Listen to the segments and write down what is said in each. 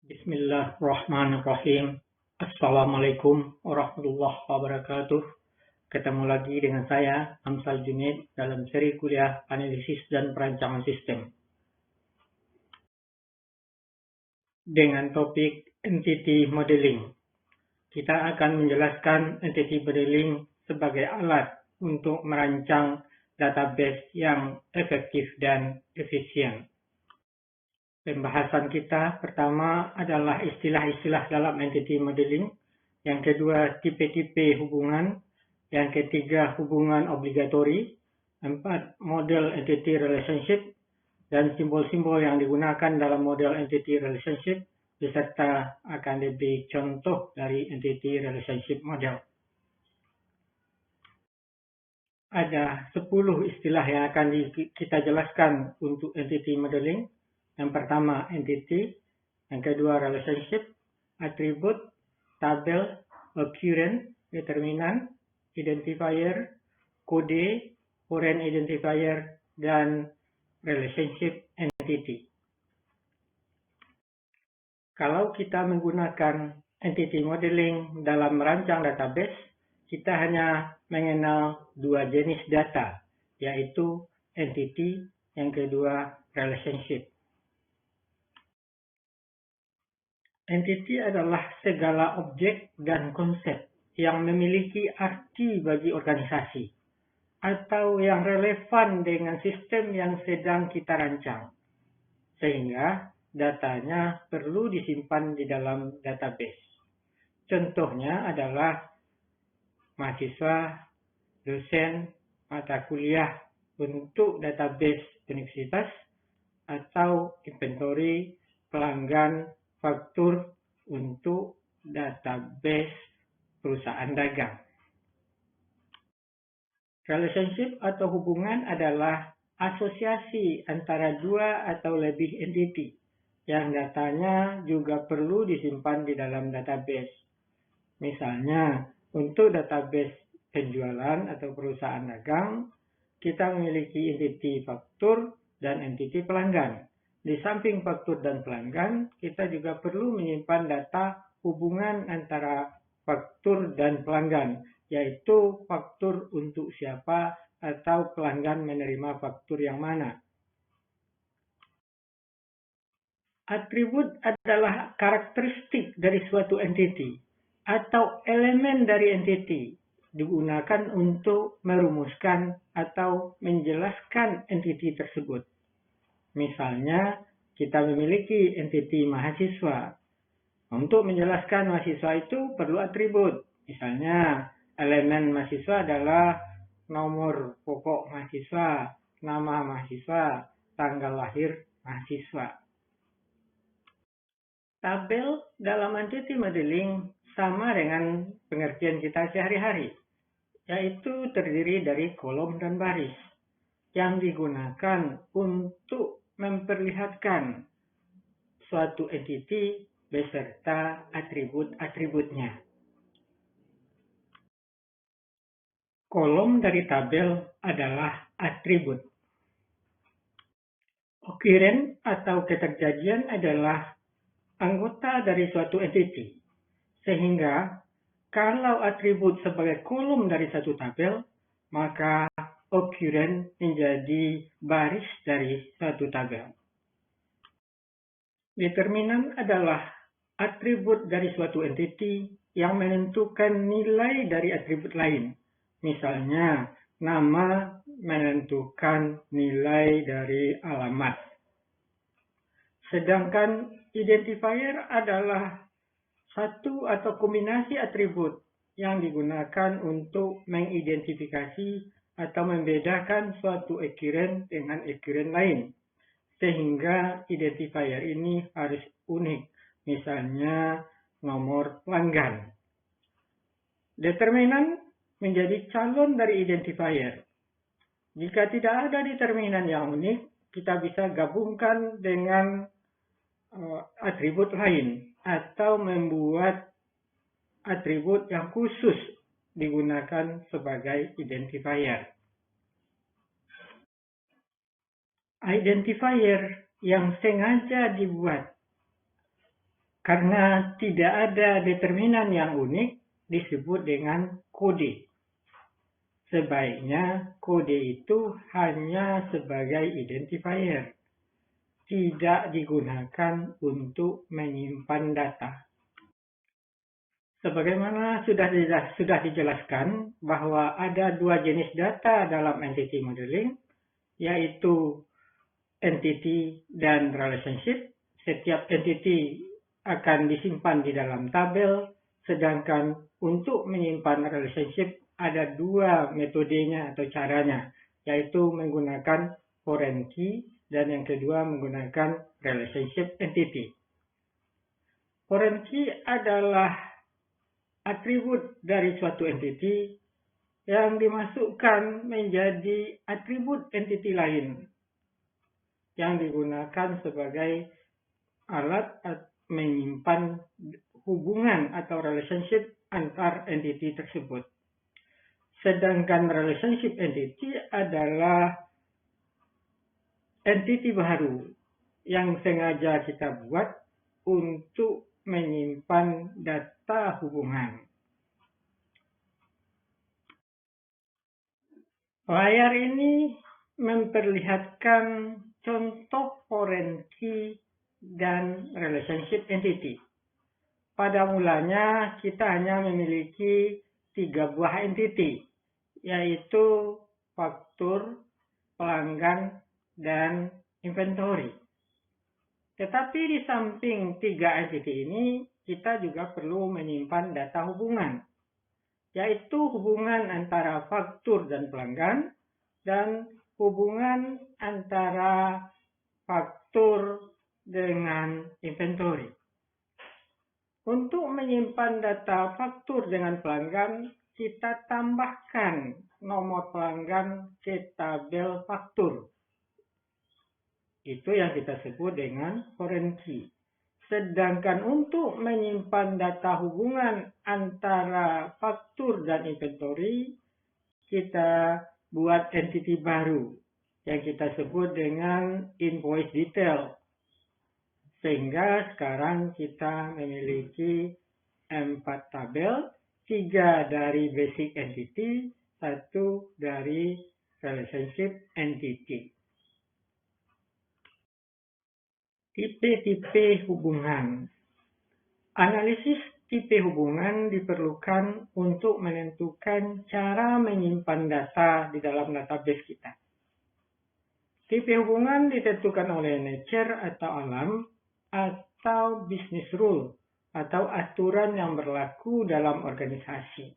Bismillahirrahmanirrahim. Assalamualaikum warahmatullahi wabarakatuh. Ketemu lagi dengan saya, Amsal Junaid, dalam seri kuliah Analisis dan Perancangan Sistem. Dengan topik Entity Modeling. Kita akan menjelaskan Entity Modeling sebagai alat untuk merancang database yang efektif dan efisien. Pembahasan kita pertama adalah istilah-istilah dalam entity modeling, yang kedua tipe-tipe hubungan, yang ketiga hubungan obligatori, empat model entity relationship, dan simbol-simbol yang digunakan dalam model entity relationship, beserta akan diberi contoh dari entity relationship model. Ada 10 istilah yang akan kita jelaskan untuk entity modeling. Yang pertama entity, yang kedua relationship, attribute, tabel, occurrence, determinant, identifier, kode, foreign identifier, dan relationship entity. Kalau kita menggunakan entity modeling dalam merancang database, kita hanya mengenal dua jenis data, yaitu entity, yang kedua relationship. Entity adalah segala objek dan konsep yang memiliki arti bagi organisasi atau yang relevan dengan sistem yang sedang kita rancang, sehingga datanya perlu disimpan di dalam database. Contohnya adalah mahasiswa, dosen, mata kuliah untuk database universitas, atau inventory, pelanggan, faktur untuk database perusahaan dagang. Relationship atau hubungan adalah asosiasi antara dua atau lebih entity yang datanya juga perlu disimpan di dalam database. Misalnya, untuk database penjualan atau perusahaan dagang, kita memiliki entity faktur dan entity pelanggan. Di samping faktur dan pelanggan, kita juga perlu menyimpan data hubungan antara faktur dan pelanggan, yaitu faktur untuk siapa atau pelanggan menerima faktur yang mana. Atribut adalah karakteristik dari suatu entity atau elemen dari entity digunakan untuk merumuskan atau menjelaskan entity tersebut. Misalnya, kita memiliki entity mahasiswa. Untuk menjelaskan mahasiswa itu perlu atribut. Misalnya, elemen mahasiswa adalah nomor pokok mahasiswa, nama mahasiswa, tanggal lahir mahasiswa. Tabel dalam entity modeling sama dengan pengertian kita sehari-hari, yaitu terdiri dari kolom dan baris yang digunakan untuk memperlihatkan suatu entity beserta atribut-atributnya. Kolom dari tabel adalah atribut. Occurrence atau keterjadian adalah anggota dari suatu entity, sehingga kalau atribut sebagai kolom dari satu tabel, maka occurrence menjadi baris dari suatu tabel. Determinan adalah atribut dari suatu entity yang menentukan nilai dari atribut lain. Misalnya, nama menentukan nilai dari alamat. Sedangkan identifier adalah satu atau kombinasi atribut yang digunakan untuk mengidentifikasi atau membedakan suatu occurrence dengan occurrence lain. Sehingga identifier ini harus unik, misalnya nomor pelanggan. Determinan menjadi calon dari identifier. Jika tidak ada determinan yang unik, kita bisa gabungkan dengan atribut lain atau membuat atribut yang khusus digunakan sebagai identifier. Identifier yang sengaja dibuat Karena tidak ada determinan yang unik, disebut dengan kode. Sebaiknya kode itu hanya sebagai identifier, tidak digunakan untuk menyimpan data. Sebagaimana sudah dijelaskan bahwa ada dua jenis data dalam entity modeling, yaitu entity dan relationship. Setiap entity akan disimpan di dalam tabel, sedangkan untuk menyimpan relationship ada dua metodenya atau caranya, yaitu menggunakan foreign key dan yang kedua menggunakan relationship entity. Foreign key adalah atribut dari suatu entity yang dimasukkan menjadi atribut entity lain yang digunakan sebagai alat menyimpan hubungan atau relationship antar entity tersebut. Sedangkan relationship entity adalah entity baru yang sengaja kita buat untuk menyimpan data hubungan. Layar ini memperlihatkan contoh foreign key dan relationship entity. Pada mulanya kita hanya memiliki 3 buah entity, yaitu faktur, pelanggan, dan inventory. Tetapi di samping 3 entity ini, kita juga perlu menyimpan data hubungan, yaitu hubungan antara faktur dan pelanggan, dan hubungan antara faktur dengan inventory. Untuk menyimpan data faktur dengan pelanggan, kita tambahkan nomor pelanggan ke tabel faktur. Itu yang kita sebut dengan foreign key. Sedangkan untuk menyimpan data hubungan antara faktur dan inventory, kita buat entity baru yang kita sebut dengan invoice detail. Sehingga sekarang kita memiliki 4 tabel, 3 dari basic entity, 1 dari relationship entity. Tipe-tipe hubungan. Analisis tipe hubungan diperlukan untuk menentukan cara menyimpan data di dalam database kita. Tipe hubungan ditentukan oleh nature atau alam, atau business rule atau aturan yang berlaku dalam organisasi.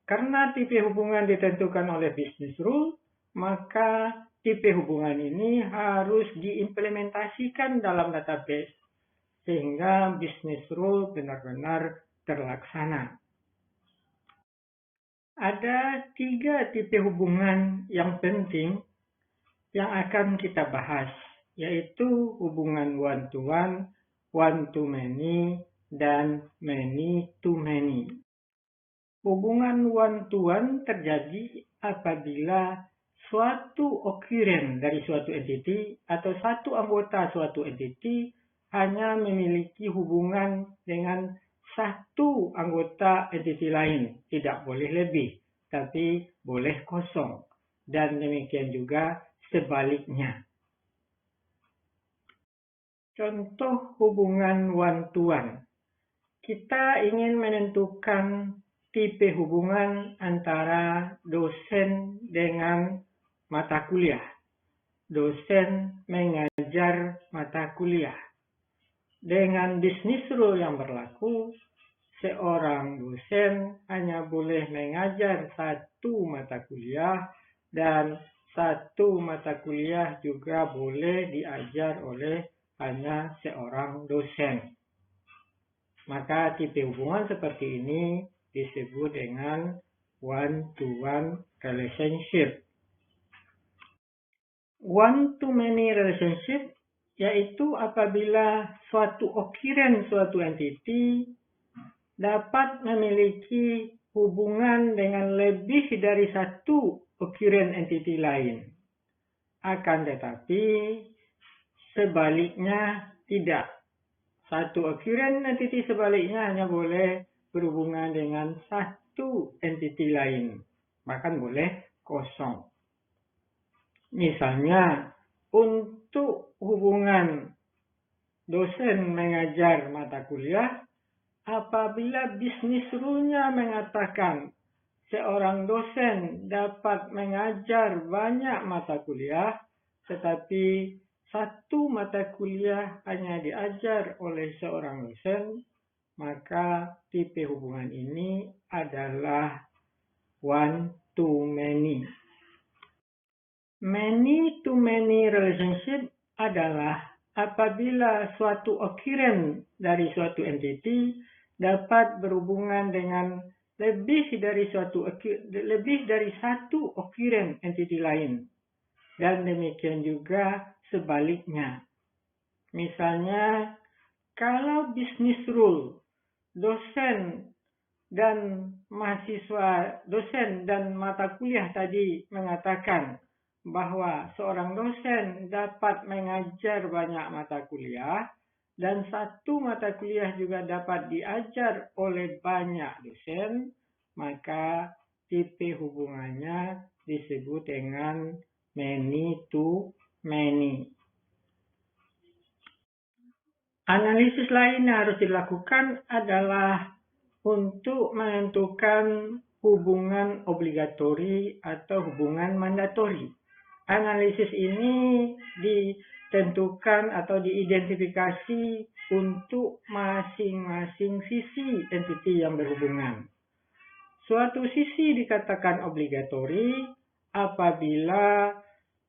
Karena tipe hubungan ditentukan oleh business rule, maka tipe hubungan ini harus diimplementasikan dalam database sehingga business rule benar-benar terlaksana. Ada 3 tipe hubungan yang penting yang akan kita bahas, yaitu hubungan one-to-one, one-to-many, dan many-to-many. Hubungan one-to-one terjadi apabila suatu occurrence dari suatu entity atau satu anggota suatu entity hanya memiliki hubungan dengan satu anggota entity lain. Tidak boleh lebih, tapi boleh kosong. Dan demikian juga sebaliknya. Contoh hubungan one-to-one. Kita ingin menentukan tipe hubungan antara dosen dengan mata kuliah. Dosen mengajar mata kuliah. Dengan business rule yang berlaku, seorang dosen hanya boleh mengajar satu mata kuliah dan satu mata kuliah juga boleh diajar oleh hanya seorang dosen. Maka tipe hubungan seperti ini disebut dengan one-to-one relationship. One-to-many relationship yaitu apabila suatu occurrence suatu entity dapat memiliki hubungan dengan lebih dari satu occurrence entity lain. Akan tetapi sebaliknya tidak. Satu occurrence entity sebaliknya hanya boleh berhubungan dengan satu entity lain, bahkan boleh kosong. Misalnya, untuk hubungan dosen mengajar mata kuliah, apabila bisnis rule-nya mengatakan seorang dosen dapat mengajar banyak mata kuliah, tetapi satu mata kuliah hanya diajar oleh seorang dosen, maka tipe hubungan ini adalah one to many. Many to many relationship adalah apabila suatu occurrence dari suatu entity dapat berhubungan dengan lebih dari satu occurrence entity lain, dan demikian juga sebaliknya. Misalnya, kalau business rule dosen dan mata kuliah tadi mengatakan bahwa seorang dosen dapat mengajar banyak mata kuliah dan satu mata kuliah juga dapat diajar oleh banyak dosen, maka tipe hubungannya disebut dengan many to many. Analisis lain yang harus dilakukan adalah untuk menentukan hubungan obligatori atau hubungan mandatori. Analisis ini ditentukan atau diidentifikasi untuk masing-masing sisi entity yang berhubungan. Suatu sisi dikatakan obligatori apabila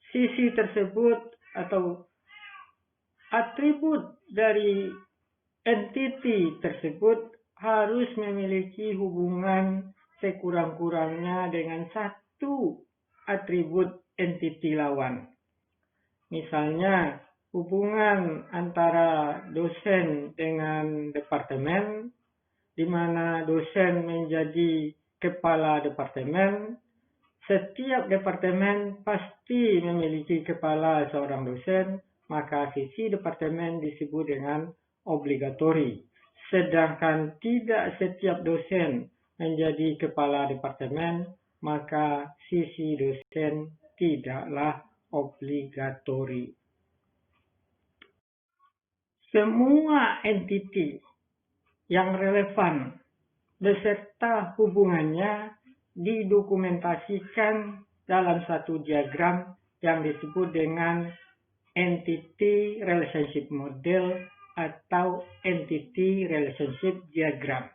sisi tersebut atau atribut dari entity tersebut harus memiliki hubungan sekurang-kurangnya dengan satu atribut entity lawan. Misalnya, hubungan antara dosen dengan departemen, di mana dosen menjadi kepala departemen. Setiap departemen pasti memiliki kepala seorang dosen, maka sisi departemen disebut dengan obligatori. Sedangkan tidak setiap dosen menjadi kepala departemen, maka sisi dosen tidaklah obligatori. Semua entiti yang relevan beserta hubungannya didokumentasikan dalam satu diagram yang disebut dengan entity relationship model atau entity relationship diagram.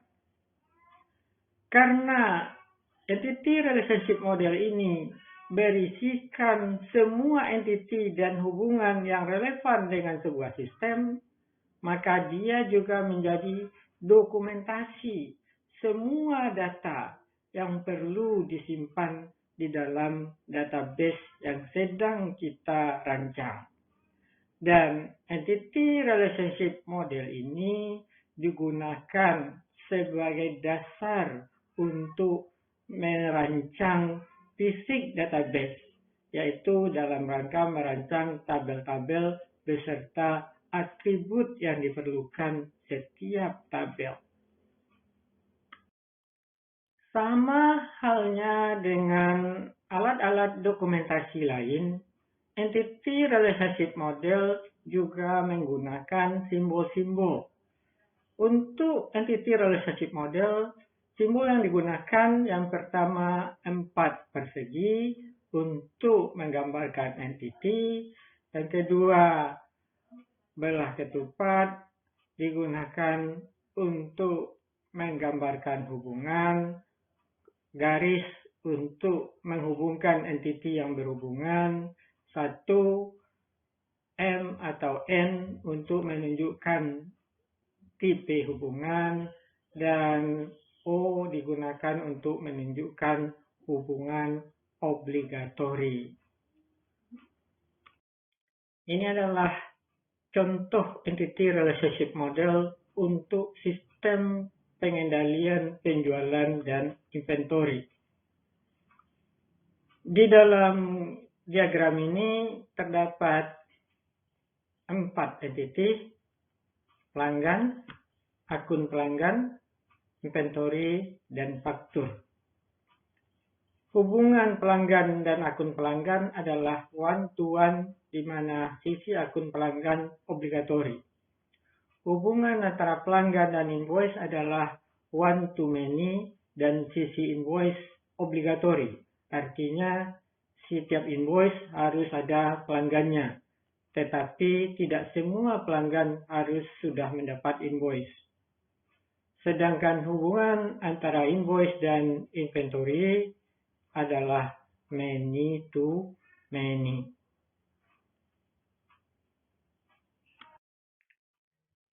Karena entity relationship model ini berisikan semua entity dan hubungan yang relevan dengan sebuah sistem, maka dia juga menjadi dokumentasi semua data yang perlu disimpan di dalam database yang sedang kita rancang. Dan entity relationship model ini digunakan sebagai dasar untuk merancang fisik database, yaitu dalam rangka merancang tabel-tabel beserta atribut yang diperlukan setiap tabel. Sama halnya dengan alat-alat dokumentasi lain, entity relationship model juga menggunakan simbol-simbol. Untuk entity relationship model, simbol yang digunakan yang pertama 4 persegi untuk menggambarkan entity, yang kedua belah ketupat digunakan untuk menggambarkan hubungan, garis untuk menghubungkan entity yang berhubungan, 1 M atau N untuk menunjukkan tipe hubungan, dan O digunakan untuk menunjukkan hubungan obligatori. Ini adalah contoh entity relationship model untuk sistem pengendalian penjualan dan inventory. Di dalam diagram ini terdapat 4 entity. pelanggan, akun pelanggan, inventory, dan faktur. Hubungan pelanggan dan akun pelanggan adalah one-to-one di mana sisi akun pelanggan obligatori. Hubungan antara pelanggan dan invoice adalah one-to-many dan sisi invoice obligatori. Artinya, setiap invoice harus ada pelanggannya, tetapi tidak semua pelanggan harus sudah mendapat invoice. Sedangkan hubungan antara invoice dan inventory adalah many to many.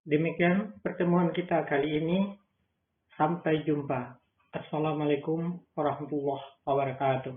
Demikian pertemuan kita kali ini. Sampai jumpa. Assalamualaikum warahmatullahi wabarakatuh.